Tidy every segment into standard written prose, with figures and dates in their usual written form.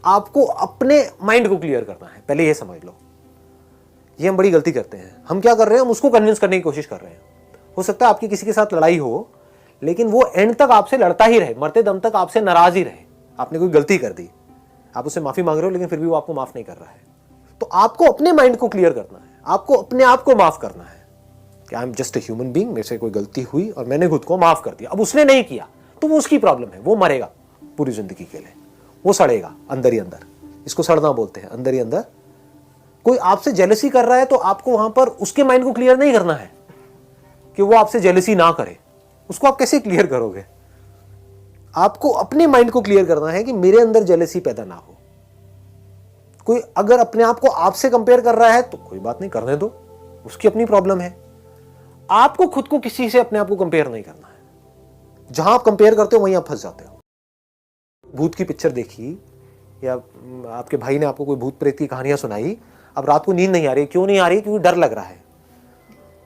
आपको अपने माइंड को क्लियर करना है, पहले ये समझ लो। ये हम बड़ी गलती करते हैं। हम क्या कर रहे हैं, हम उसको कन्विंस करने की कोशिश कर रहे हैं। हो सकता है आपकी किसी के साथ लड़ाई हो, लेकिन वो एंड तक आपसे लड़ता ही रहे, मरते दम तक आपसे नाराज ही रहे। आपने कोई गलती कर दी, आप उससे माफी मांग रहे हो, लेकिन फिर भी वो आपको माफ नहीं कर रहा है। तो आपको अपने माइंड को क्लियर करना है, आपको अपने आप को माफ करना है कि I am just a human being, मेरे से कोई गलती हुई और मैंने खुद को माफ कर दिया। अब उसने नहीं किया तो वो उसकी प्रॉब्लम है, वो मरेगा पूरी जिंदगी के लिए, वो सड़ेगा अंदर ही अंदर। इसको सड़ना बोलते हैं, अंदर ही अंदर। कोई आपसे जेलसी कर रहा है तो आपको वहां पर उसके माइंड को क्लियर नहीं करना है कि वो आपसे जेलसी ना करे। उसको आप कैसे क्लियर करोगे? आपको अपने माइंड को क्लियर करना है कि मेरे अंदर जेलसी पैदा ना हो। कोई अगर अपने आप को आपसे कंपेयर कर रहा है तो कोई बात नहीं, करने दो, उसकी अपनी प्रॉब्लम है। आपको खुद को किसी से अपने आप को कंपेयर नहीं करना है। जहां आप कंपेयर करते हो वहीं आप फंस जाते हो। भूत की पिक्चर देखी या आपके भाई ने आपको कोई भूत प्रेत की कहानियां सुनाई, अब रात को नींद नहीं आ रही। क्यों नहीं आ रही? क्योंकि डर लग रहा है,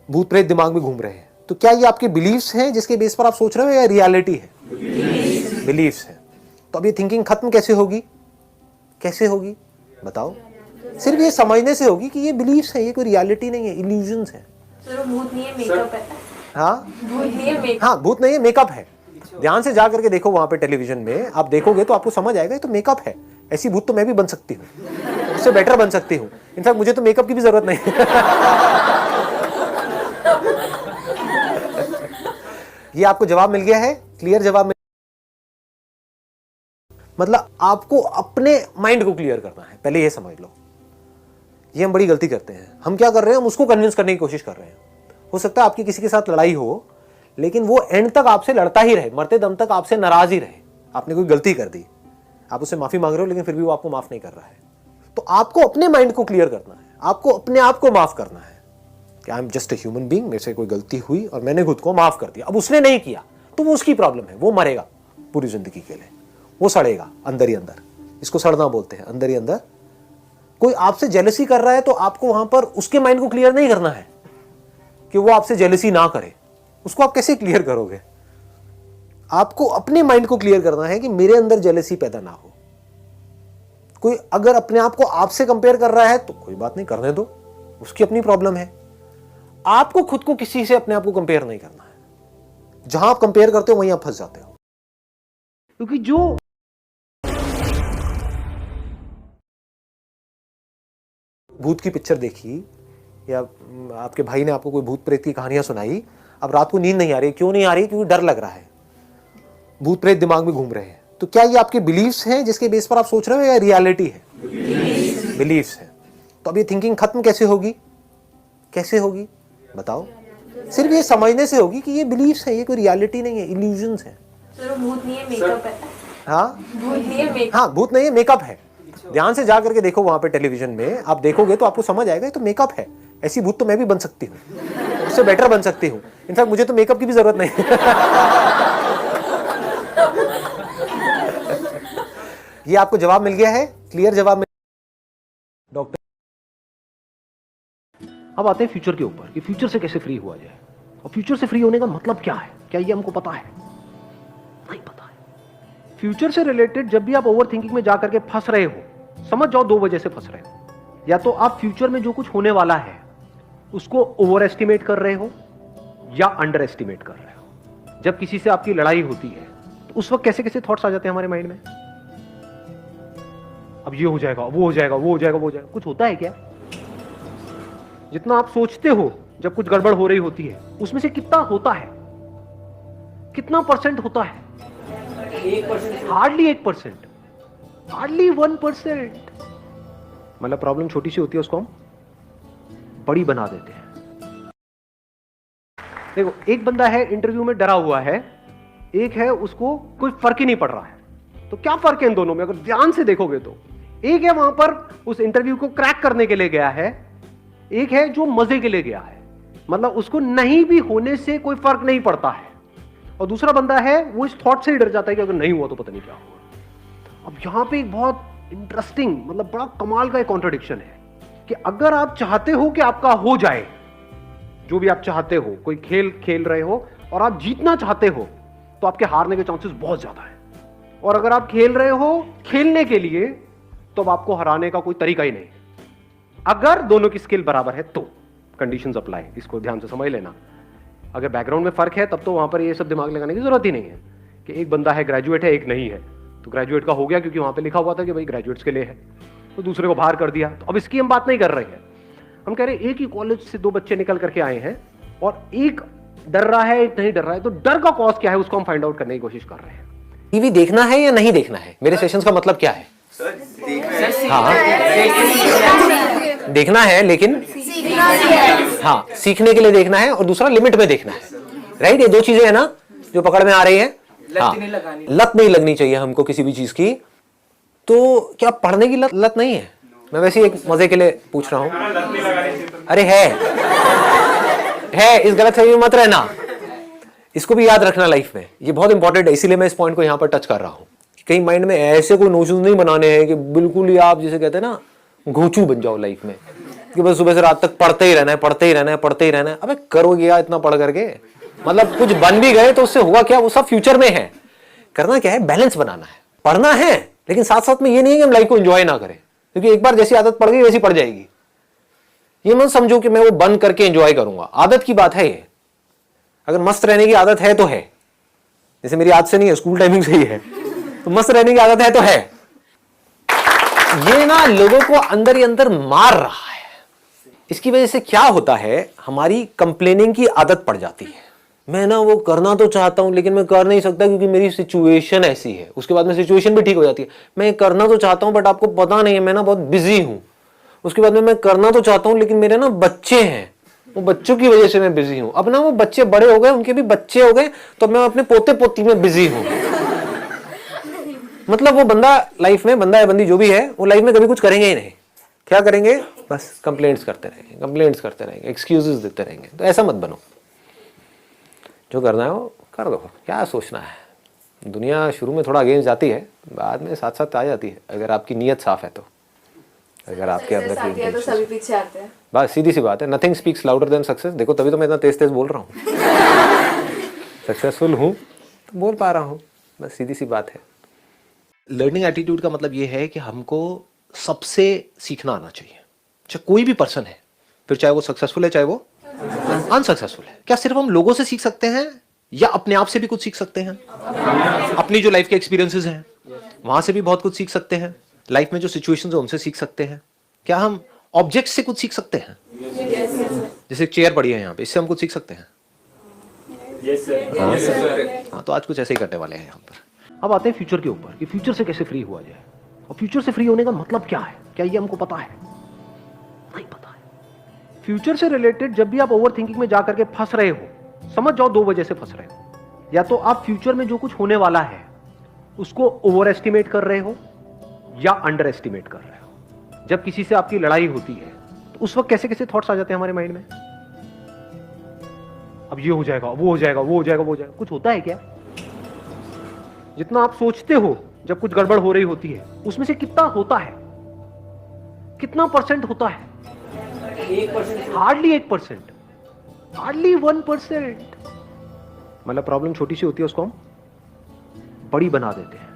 भूत प्रेत दिमाग में घूम रहे हैं। तो क्या ये आपके बिलीव्स हैं जिसके बेस पर आप सोच रहे हो, या रियलिटी है? बिलीव्स है। तो अब ये थिंकिंग खत्म कैसे होगी? कैसे होगी बताओ? सिर्फ ये समझने से होगी कि ये बिलीव्स है, ये कोई रियलिटी नहीं है, इल्यूजन्स है। सर भूत नहीं है, मेकअप है। हाँ, भूत नहीं है, मेकअप। हाँ, भूत नहीं है, मेकअप है। ध्यान से जा करके देखो, वहां पे टेलीविजन में आप देखोगे तो आपको समझ आएगा ये तो मेकअप है। ऐसी भूत तो मैं भी बन सकती हूँ, उससे बेटर बन सकती हूँ। इनफैक्ट मुझे तो मेकअप की भी जरूरत नहीं ये आपको जवाब मिल गया है, क्लियर जवाब मिल। मतलब आपको अपने माइंड को क्लियर करना है, पहले ये समझ लो। ये हम बड़ी गलती करते हैं। हम क्या कर रहे हैं, हम उसको कन्विंस करने की कोशिश कर रहे हैं। हो सकता है आपकी किसी के साथ लड़ाई हो, लेकिन वो एंड तक आपसे लड़ता ही रहे, मरते दम तक आपसे नाराज ही रहे। आपने कोई गलती कर दी, आप उससे माफी मांग रहे हो, लेकिन फिर भी वो आपको माफ नहीं कर रहा है। तो आपको अपने माइंड को क्लियर करना है, आपको अपने आप को माफ करना है कि I am just a human being, मेरे से कोई गलती हुई और मैंने खुद को माफ कर दिया। अब उसने नहीं किया तो वो उसकी प्रॉब्लम है, वो मरेगा पूरी जिंदगी के लिए, वो सड़ेगा अंदर ही अंदर। इसको सड़ना बोलते हैं, अंदर ही अंदर। कोई आपसे जेलसी कर रहा है तो आपको वहां पर उसके माइंड को क्लियर नहीं करना है कि वो आपसे जेलसी ना करे। उसको आप कैसे क्लियर करोगे? आपको अपने माइंड को क्लियर करना है कि मेरे अंदर जेलसी पैदा ना हो। कोई अगर अपने आप को आपसे कंपेयर कर रहा है तो कोई बात नहीं, करने दो, उसकी अपनी प्रॉब्लम है। आपको खुद को किसी से अपने आप को कंपेयर नहीं करना है। जहां आप कंपेयर करते हो वहीं आप फंस जाते हो। क्योंकि जो भूत की पिक्चर देखी या आपके भाई ने आपको कोई भूत प्रेत की कहानियां सुनाई, अब रात को नींद नहीं आ रही। क्यों नहीं आ रही? क्योंकि डर लग रहा है, भूत प्रेत दिमाग में घूम रहे हैं। तो क्या ये आपके बिलीव्स हैं जिसके बेस पर आप सोच रहे हो, या रियलिटी है? बिलीव्स है। तो अब ये थिंकिंग खत्म कैसे होगी? कैसे होगी बताओ? सिर्फ ये समझने से होगी कि ये बिलीव्स है, ये कोई रियलिटी नहीं है, इल्यूजन्स है। सर भूत नहीं है, मेकअप है। हाँ, भूत नहीं है, मेकअप। हाँ, भूत नहीं है, मेकअप है। ध्यान से जा करके देखो, वहां पे टेलीविजन में आप देखोगे तो आपको समझ आएगा ये तो मेकअप है। ऐसी भूत तो मैं भी बन सकती हूँ, उससे बेटर बन सकती हूँ। इनफैक्ट मुझे तो मेकअप की भी जरूरत नहीं ये आपको जवाब मिल गया है, क्लियर जवाब मिल। डॉक्टर, अब आते हैं फ्यूचर के ऊपर कि फ्यूचर से कैसे फ्री हुआ जाए। और फ्यूचर से फ्री होने का मतलब क्या है? क्या ये हमको पता है? नहीं पता है। फ्यूचर से रिलेटेड जब भी आप ओवर थिंकिंग में जाकर के फंस रहे हो, समझ जाओ दो वजह से फंस रहे हो। या तो आप फ्यूचर में जो कुछ होने वाला है उसको ओवर एस्टिमेट कर रहे हो या अंडर एस्टिमेट कर रहे हो। जब किसी से आपकी लड़ाई होती है तो उस वक्त कैसे कैसे थॉट्स आ जाते हैं हमारे माइंड में। अब ये हो जाएगा, वो हो जाएगा, वो हो जाएगा, वो हो जाएगा। कुछ होता है क्या? जितना आप सोचते हो जब कुछ गड़बड़ हो रही होती है, उसमें से कितना होता है? कितना परसेंट होता है? 1%। Hardly 1%, hardly 1%। मतलब प्रॉब्लम छोटी सी होती है, उसको हम बड़ी बना देते हैं। देखो, एक बंदा है इंटरव्यू में डरा हुआ है, एक है उसको कोई फर्क ही नहीं पड़ रहा है। तो क्या फर्क है इन दोनों में? अगर ध्यान से देखोगे तो एक है वहां पर उस इंटरव्यू को क्रैक करने के लिए गया है, एक है जो मजे के लिए गया है, मतलब उसको नहीं भी होने से कोई फर्क नहीं पड़ता है। और दूसरा बंदा है वो इस थॉट से ही डर जाता है कि अगर नहीं हुआ तो पता नहीं क्या होगा। अब यहां पे एक बहुत इंटरेस्टिंग, मतलब बड़ा कमाल का एक कॉन्ट्रडिक्शन है कि अगर आप चाहते हो कि आपका हो जाए, जो भी आप चाहते हो, कोई खेल खेल रहे हो और आप जीतना चाहते हो, तो आपके हारने के चांसेस बहुत ज्यादा है। और अगर आप खेल रहे हो खेलने के लिए तो अब आपको हराने का कोई तरीका ही नहीं है। अगर दोनों की स्किल बराबर है तो कंडीशंस अप्लाई, इसको ध्यान से समझ लेना। अगर बैकग्राउंड में फर्क है तब तो वहां पर ये सब दिमाग लगाने की जरूरत ही नहीं है कि एक बंदा है ग्रेजुएट है, एक नहीं है, तो ग्रेजुएट का हो गया क्योंकि वहां पे लिखा हुआ था कि भाई ग्रेजुएट्स के लिए है, तो दूसरे को बाहर कर दिया। तो अब इसकी हम बात नहीं कर रहे हैं, हम कह रहे हैं एक ही कॉलेज से दो बच्चे निकल करके आए हैं और एक डर रहा है एक नहीं डर रहा है, तो डर का कॉज क्या है उसको हम फाइंड आउट करने की कोशिश कर रहे हैं। टीवी देखना है या नहीं देखना है, मेरे सेशंस का मतलब क्या है? हाँ, देखना है लेकिन हाँ सीखने के लिए देखना है, और दूसरा लिमिट में देखना है, राइट? ये दो चीजें है ना जो पकड़ में आ रही है। हाँ, लत नहीं लगनी चाहिए हमको किसी भी चीज की। तो क्या पढ़ने की लत नहीं है? मैं वैसे एक मजे के लिए पूछ रहा हूं। अरे है, इस गलत फहमी में मत रहना, इसको भी याद रखना लाइफ में, ये बहुत इंपॉर्टेंट है, इसीलिए मैं इस पॉइंट को यहां पर टच कर रहा हूं। कहीं माइंड में ऐसे कोई नोशंस नहीं बनाने हैं कि बिल्कुल ही आप जिसे कहते हैं ना घोंचू बन जाओ लाइफ में, कि बस सुबह से रात तक पढ़ते ही रहना है, पढ़ते ही रहना है, पढ़ते ही रहना है। अबे करोगे क्या इतना पढ़ करके? मतलब कुछ बन भी गए तो उससे होगा क्या? वो सब फ्यूचर में है। करना क्या है? बैलेंस बनाना है, पढ़ना है, लेकिन साथ साथ में ये नहीं है कि हम लाइफ को एंजॉय ना करें, क्योंकि एक बार जैसी आदत पड़ गई वैसी पड़ जाएगी। ये मत समझो कि मैं वो बंद करके एंजॉय करूंगा, आदत की बात है ये। अगर मस्त रहने की आदत है तो है, जैसे मेरी आदत से नहीं है, स्कूल टाइमिंग से ही है, तो मस्त रहने की आदत है तो है। ये ना लोगों को अंदर ही अंदर मार रहा है। इसकी वजह से क्या होता है, हमारी कंप्लेनिंग की आदत पड़ जाती है। मैं ना वो करना तो चाहता हूं लेकिन मैं कर नहीं सकता क्योंकि मेरी सिचुएशन ऐसी है। उसके बाद में सिचुएशन भी ठीक हो जाती है। मैं करना तो चाहता हूं बट आपको पता नहीं है मैं ना बहुत बिजी हूं। उसके बाद में मैं करना तो चाहता हूं लेकिन मेरे ना बच्चे हैं, वो बच्चों की वजह से मैं बिजी हूं। अब ना वो बच्चे बड़े हो गए, उनके भी बच्चे हो गए, तो मैं अपने पोते पोती में बिजी हूं। मतलब वो बंदा लाइफ में, बंदा या बंदी जो भी है, वो लाइफ में कभी कुछ करेंगे ही नहीं। क्या करेंगे? बस कंप्लेंट्स करते रहेंगे, कंप्लेंट्स करते रहेंगे, एक्सक्यूजेस देते रहेंगे। तो ऐसा मत बनो, जो करना है वो कर दो। क्या सोचना है? दुनिया शुरू में थोड़ा अगेंस्ट जाती है, बाद में साथ साथ आ जाती है, अगर आपकी नीयत साफ है तो। अगर आपके अंदर तो सभी पीछे आते हैं। बस सीधी सी बात है, nothing speaks louder than success. देखो तभी तो मैं इतना तेज तेज बोल रहा हूँ। सक्सेसफुल हूँ तो बोल पा रहा हूँ, बस सीधी सी बात है। लर्निंग एटीट्यूड का मतलब ये है कि हमको सबसे सीखना आना चाहिए, चाहे कोई भी पर्सन है, फिर चाहे वो सक्सेसफुल है चाहे वो अनसक्सेसफुल है। क्या सिर्फ हम लोगों से सीख सकते हैं या अपने आप से भी कुछ सीख सकते हैं? अपनी जो लाइफ के एक्सपीरियंसेस हैं वहां से भी बहुत कुछ सीख सकते हैं। लाइफ में जो सिचुएशंस है उनसे सीख सकते हैं। क्या हम ऑब्जेक्ट से कुछ सीख सकते हैं? जैसे चेयर पड़ी है यहाँ पे, इससे हम कुछ सीख सकते हैं? हाँ, तो आज कुछ ऐसे ही करने वाले हैं यहाँ पर। अब आते हैं फ्यूचर के ऊपर कि फ्यूचर से कैसे फ्री हुआ जाए। और फ्यूचर से फ्री होने का मतलब क्या है? क्या ये हमको पता है? नहीं पता है। फ्यूचर से रिलेटेड जब भी आप ओवर थिंकिंग में जाकर के फंस रहे हो, समझ जाओ दो वजह से फंस रहे हो। या तो आप फ्यूचर में जो कुछ होने वाला है उसको ओवर एस्टिमेट कर रहे हो या अंडर एस्टिमेट कर रहे हो। जब किसी से आपकी लड़ाई होती है तो उस वक्त कैसे कैसे थॉट्स आ जाते हैं हमारे माइंड में। अब ये हो जाएगा, वो हो जाएगा, वो हो जाएगा, वो हो जाएगा। कुछ होता है क्या? जितना आप सोचते हो जब कुछ गड़बड़ हो रही होती है, उसमें से कितना होता है? कितना परसेंट होता है? 1%, हार्डली 1%, हार्डली 1%। मतलब प्रॉब्लम छोटी सी होती है, उसको हम बड़ी बना देते हैं।